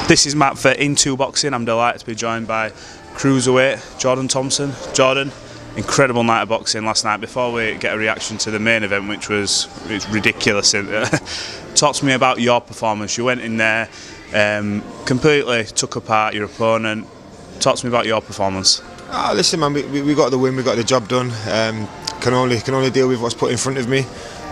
This is Matt for Into Boxing. I'm delighted to be joined by Cruiserweight Jordan Thompson. Jordan, incredible night of boxing last night. Before we get a reaction to the main event, which was ridiculous, talk to me about your performance. You went in there, completely took apart your opponent. Talk to me about your performance. Listen, man, we got the win, we got the job done. Can only deal with what's put in front of me.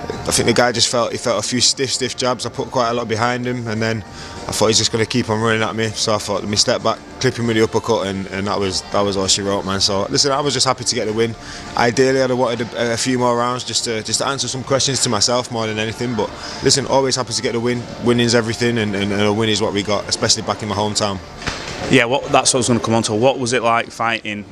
I think the guy just felt a few stiff jabs. I put quite a lot behind him, and then I thought he's just going to keep on running at me. So I thought, let me step back, clip him with the uppercut, and that was all she wrote, man. So listen, I was just happy to get the win. Ideally, I'd have wanted a few more rounds just to answer some questions to myself more than anything. But listen, always happy to get the win. Winning's everything, and a win is what we got, especially back in my hometown. Yeah, that's what I was going to come on to. What was it like fighting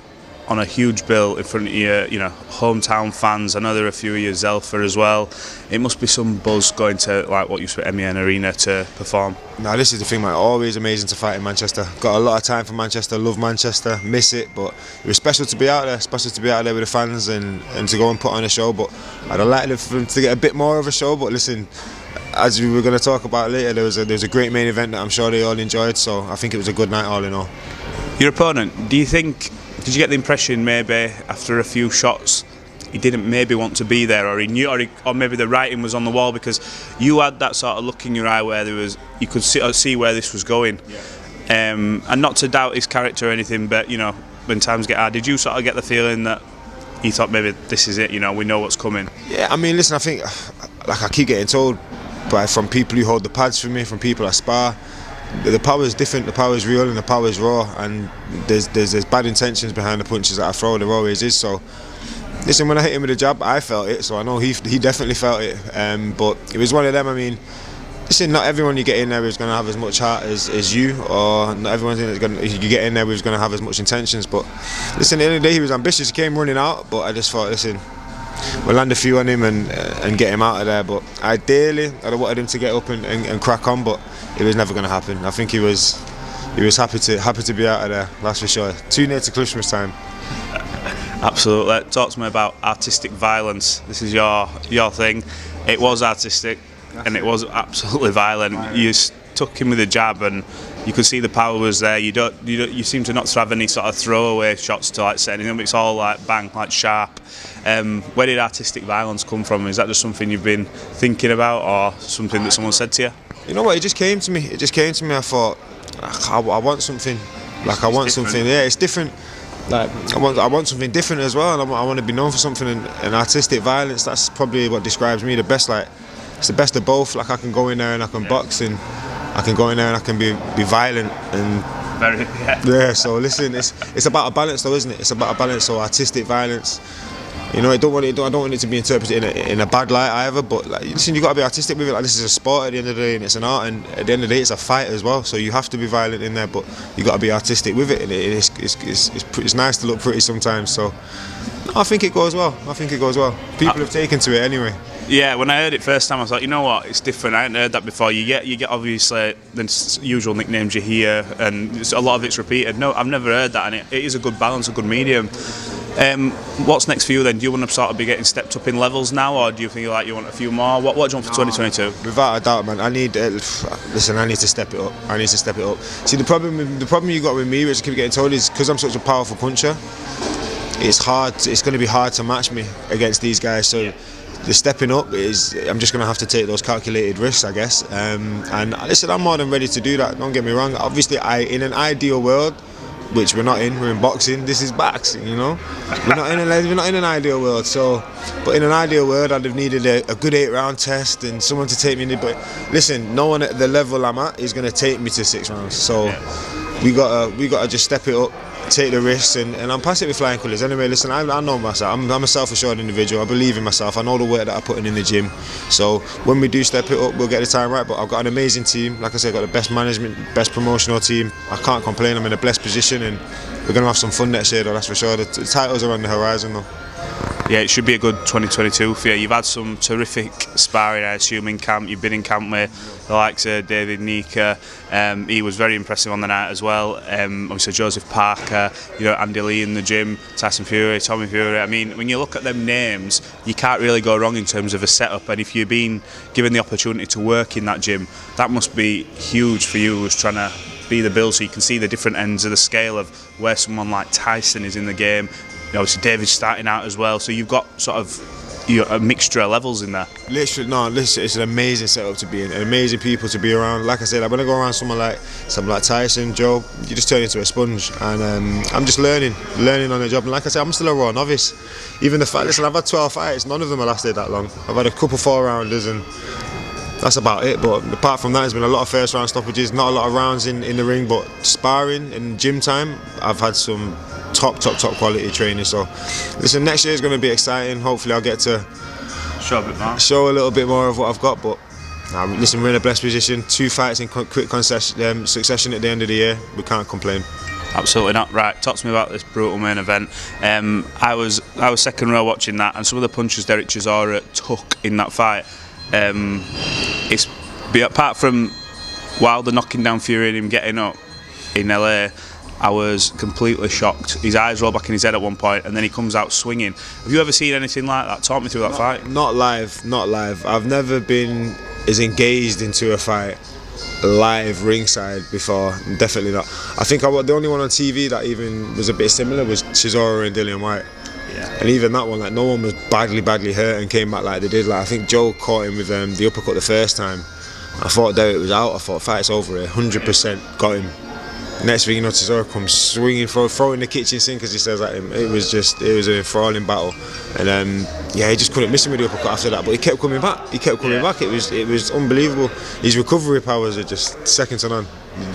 on a huge bill in front of your, hometown fans? I know there are a few of you Zelfa as well. It must be some buzz going to like what used to be MEN Arena to perform. No, this is the thing, man. Always amazing to fight in Manchester. Got a lot of time for Manchester. Love Manchester. Miss it, but it was special to be out there. Special to be out there with the fans and to go and put on a show. But I'd have liked for them to get a bit more of a show. But listen, as we were going to talk about later, there was a great main event that I'm sure they all enjoyed. So I think it was a good night all in all. Your opponent, did you get the impression maybe after a few shots he didn't maybe want to be there, or he knew, or maybe the writing was on the wall, because you had that sort of look in your eye where you could see where this was going, and not to doubt his character or anything, but when times get hard, did you sort of get the feeling that he thought maybe this is it, we know what's coming? Yeah, I mean, listen, I think, like I keep getting told from people who hold the pads for me, from people I spar, the power is different, the power is real and the power is raw, and there's bad intentions behind the punches that I throw. There always is. So listen, when I hit him with a jab, I felt it, so I know he definitely felt it, but it was one of them. I mean, listen, not everyone you get in there is going to have as much heart as you, or not everyone you get in there is going to have as much intentions. But listen, at the end of the day, he was ambitious. He came running out, but I just thought, listen, we'll land a few on him and get him out of there. But ideally, I'd have wanted him to get up and crack on, but it was never going to happen. I think he was happy to be out of there, that's for sure. Too near to Christmas time. Absolutely. Talk to me about artistic violence. This is your thing. It was artistic, and it was absolutely violent. You stuck him with a jab, and you could see the power was there. You seem to not have any sort of throwaway shots to like set anything. It's all like bang, like sharp. Where did artistic violence come from? Is that just something you've been thinking about, or something that someone said to you? You know what? It just came to me. I thought, I want something. Like I want something. Yeah, it's different. Like I want something different as well, and I want to be known for something. And artistic violence, that's probably what describes me the best. Like it's the best of both. Like I can go in there and I can box, and I can go in there and I can be violent and. Yeah. So listen, it's about a balance, though, isn't it? It's about a balance. So artistic violence. I don't want it to be interpreted in a bad light either. But like, listen, you got to be artistic with it. Like this is a sport at the end of the day, and it's an art. And at the end of the day, it's a fight as well. So you have to be violent in there, but you got to be artistic with it. And it's nice to look pretty sometimes. So I think it goes well. People have taken to it anyway. Yeah, when I heard it first time, I was like, you know what, it's different. I hadn't heard that before. You get obviously the usual nicknames you hear, and a lot of it's repeated. No, I've never heard that, and it is a good balance, a good medium. What's next for you then? Do you want to sort of be getting stepped up in levels now, or do you feel like you want a few more? What do you want for 2022? Without a doubt, man. I need to step it up. See, the problem you got with me, which I keep getting told, is because I'm such a powerful puncher. It's going to be hard to match me against these guys. So the stepping up I'm just going to have to take those calculated risks, I guess. And listen, I'm more than ready to do that. Don't get me wrong. Obviously, in an ideal world, which we're not in. We're in boxing. This is boxing, We're not in an ideal world. So, but in an ideal world, I'd have needed a good 8-round test and someone to take me in it. But listen, no one at the level I'm at is going to take me to 6 rounds. So we gotta just step it up, take the risks, and I'm past it with flying colours. Anyway, listen, I know myself. I'm a self-assured individual. I believe in myself. I know the work that I put in the gym. So when we do step it up, we'll get the time right. But I've got an amazing team. Like I said, I've got the best management, best promotional team. I can't complain. I'm in a blessed position, and we're going to have some fun next year, though, that's for sure. The titles are on the horizon, though. Yeah, it should be a good 2022 for you. You've had some terrific sparring, I assume, in camp. You've been in camp with the likes of David Nika. He was very impressive on the night as well. Obviously Joseph Parker, Andy Lee in the gym, Tyson Fury, Tommy Fury. I mean, when you look at them names, you can't really go wrong in terms of a setup. And if you've been given the opportunity to work in that gym, that must be huge for you who's trying to be the bill, so you can see the different ends of the scale of where someone like Tyson is in the game. Obviously David's starting out as well, so you've got sort of a mixture of levels in there. Literally, no, listen, it's an amazing setup to be in, and amazing people to be around. Like I said, when I go around someone like Tyson, Joe, you just turn into a sponge, and I'm just learning on the job. And like I said, I'm still a raw novice. Even the fact, listen, I've had 12 fights, none of them have lasted that long. I've had a couple 4-rounders, and that's about it. But apart from that, there's been a lot of first round stoppages, not a lot of rounds in the ring, but sparring and gym time, I've had some top quality training. So listen, next year is going to be exciting. Hopefully I'll get to show a little bit more of what I've got. But listen, we're in a blessed position. 2 fights in quick succession at the end of the year. We can't complain. Absolutely not. Right, talk to me about this brutal main event. I was second row watching that, and some of the punches Derek Chisora took in that fight, it's apart from Wilder knocking down Fury and him getting up in LA, I was completely shocked. His eyes roll back in his head at one point, and then he comes out swinging. Have you ever seen anything like that? Talk me through that fight. Not live. I've never been as engaged into a fight live ringside before. Definitely not. I think the only one on TV that even was a bit similar was Chisora and Dillian Whyte. Yeah. And even that one, like, no one was badly hurt and came back like they did. Like, I think Joe caught him with the uppercut the first time. I thought Derek was out. I thought fight's over here. 100% got him. Next thing you know, Chisora comes swinging, throwing the kitchen sink, as he says at him. It was an enthralling battle, and he just couldn't miss him with the uppercut after that. But he kept coming back. It was unbelievable. His recovery powers are just second to none.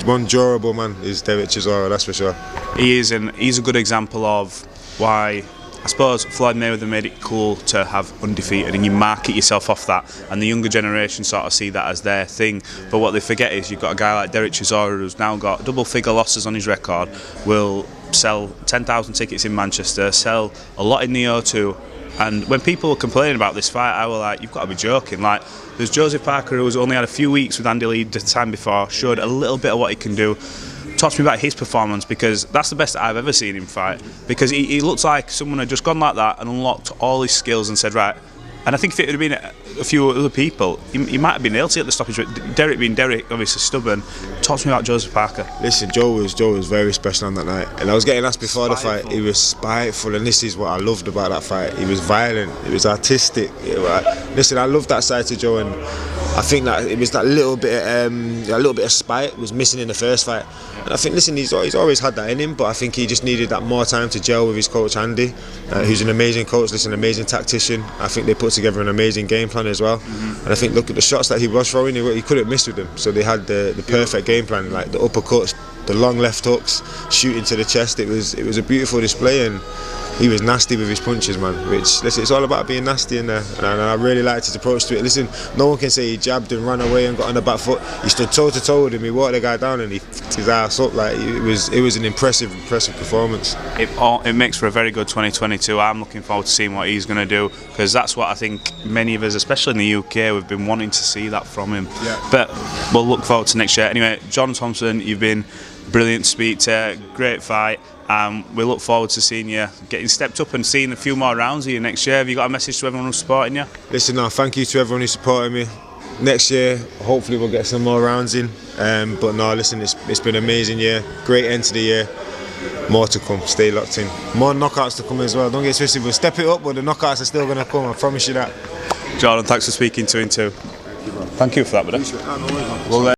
One durable man is Derek Chisora, that's for sure. He is, and he's a good example of why, I suppose, Floyd Mayweather made it cool to have undefeated, and you market yourself off that, and the younger generation sort of see that as their thing. But what they forget is you've got a guy like Derek Chisora who's now got double-figure losses on his record, will sell 10,000 tickets in Manchester, sell a lot in the O2, and when people were complaining about this fight, I was like, you've got to be joking. Like, there's Joseph Parker, who's only had a few weeks with Andy Lee the time before, showed a little bit of what he can do. Talk to me about his performance, because that's the best I've ever seen him fight, because he looks like someone had just gone like that and unlocked all his skills and said, right. And I think if it would have been a few other people, he might have been able to get the stoppage. Derek being Derek, obviously stubborn. Talk to me about Joseph Parker. Listen, Joe was very special on that night, and I was getting asked before the fight. He was spiteful, and this is what I loved about that fight. He was violent, he was artistic. Listen, I loved that side to Joe, and I think that it was that little bit of spite was missing in the first fight. And I think, listen, he's always had that in him, but I think he just needed that more time to gel with his coach Andy, who's an amazing coach, listen, an amazing tactician. I think they put together an amazing game plan as well. And I think, look at the shots that he was throwing, he couldn't miss with them. So they had the perfect game plan, like the uppercuts, the long left hooks, shooting to the chest. It was a beautiful display, and he was nasty with his punches, man. Which, listen, it's all about being nasty in there, and I really liked his approach to it. Listen, no one can say he jabbed and ran away and got on the back foot. He stood toe to toe with him. He walked the guy down and he f***ed his ass up. Like, it was an impressive performance. It makes for a very good 2022. I'm looking forward to seeing what he's going to do, because that's what I think many of us, especially in the UK, we've been wanting to see that from him. Yeah. But we'll look forward to next year. Anyway, John Thompson, you've been brilliant to speak to. Great fight. We look forward to seeing you getting stepped up and seeing a few more rounds of you next year. Have you got a message to everyone who's supporting you? Listen, thank you to everyone who's supporting me. Next year, hopefully we'll get some more rounds in. But no, listen, it's been an amazing year. Great end to the year. More to come. Stay locked in. More knockouts to come as well. Don't get twisted. We'll step it up, but the knockouts are still going to come. I promise you that. Jordan, thanks for speaking to him too. Thank you for that, buddy.